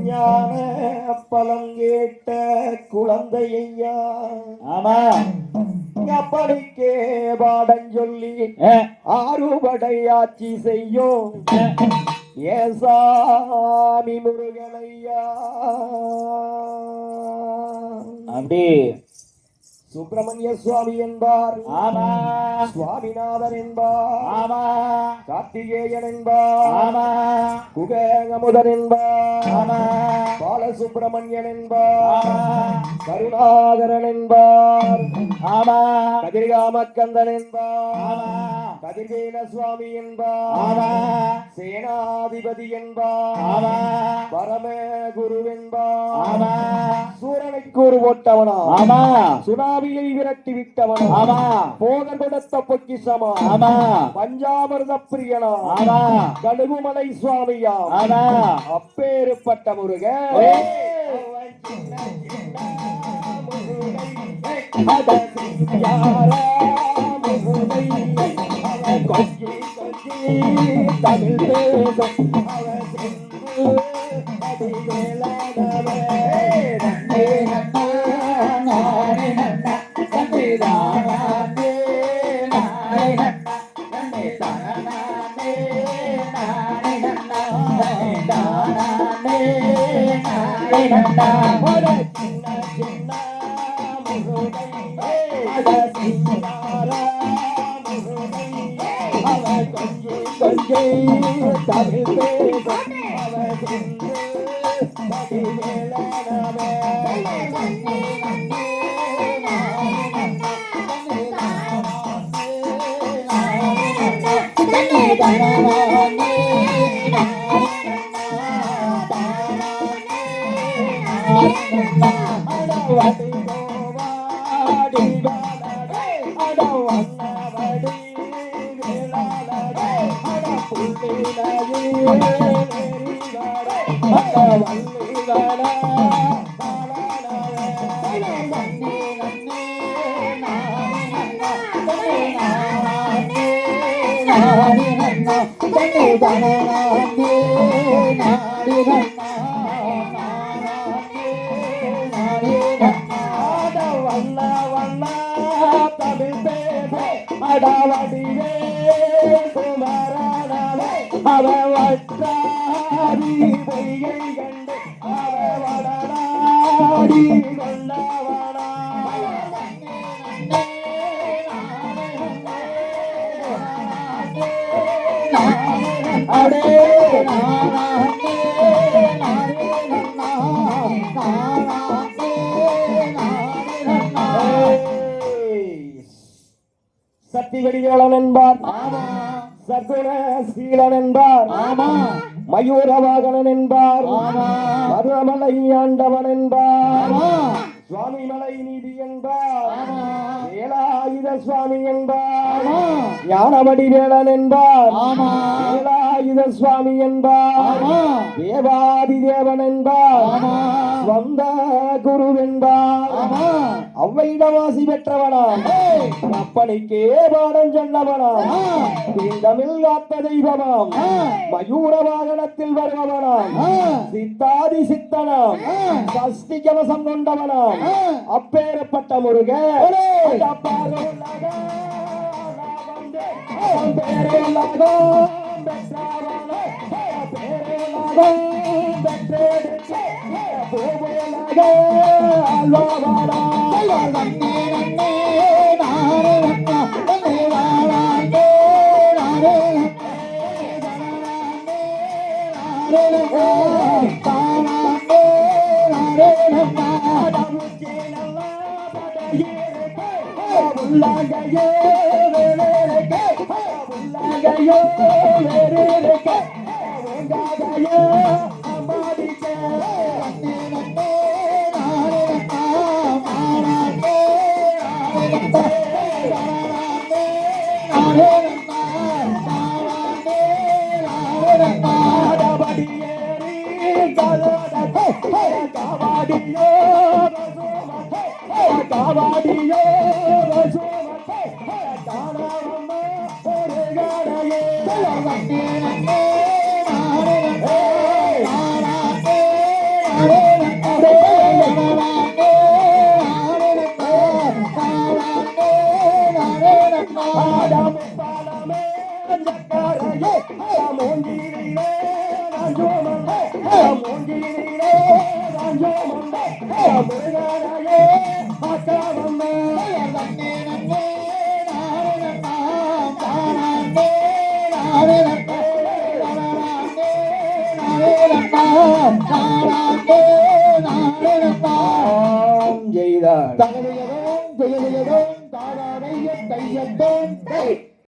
ஞான பலம் கேட்ட குழந்தையா. ஆமா, படிக்கே பாடம் சொல்லி ஆறுபடை ஆட்சி செய்யும் ஏசாமி முருகனையா. அப்படி சுப்பிரமணிய சுவாமி என்பார். ஆமா, சுவாமிநாதன் என்பார். ஆமா, கார்த்திகேயன் என்பார். ஆமா, குகேகமுதன் என்பார். ஆமா, பாலசுப்பிரமணியன் என்பார். கருணாகரன் என்பார். ஆமா, கதிர்காமக்கந்தன் என்பார். ஆமா, கதிர்வேல சுவாமி என்பார். ஆமா, சேனாதிபதி என்பார். ஆமா, பரம குரு என்பார். ஆமா, சூரனை கூறு போட்டவனா. ஆமா, சுனாமியை விரட்டி விட்டவனா. ஆமா, போக கொடுத்த பொக்கிஷமா. ஆமா, பஞ்சாமிர்த பிரியனா. ஆமா, கடுகுமலை சுவாமியா. ஆமா, அப்பேறுப்பட்ட முருக தமிழ் பேசும் சக்திவடிவேலன் என்பார். சகுண சீலன் என்பார். மயூரவாகனன் என்பார். மருதமலை ஆண்டவன் என்பார். சுவாமி மலை நீதி என்பார். வேலாயுத சுவாமி என்பார். ஞானவடி வேளன் என்பார். வேலாயுத சுவாமி என்பார். தேவாதி தேவன் என்பார். வந்த குரு என்பார். அவ்வையிடவாசி பெற்றவனாம். அப்பனைக்கே பாடம் சொன்னவனாம். தமிழ் காத்த தெய்வமாம். மயூர வாகனத்தில் வருபவனாம். சித்தாதி சித்தனாம். சஷ்டி கவசம் கொண்டவனாம். அப்பேறப்பட்ட முருக செய்தார் தகதையதோம் ஜெயதையதோம் தாராதைய தையத்தோம்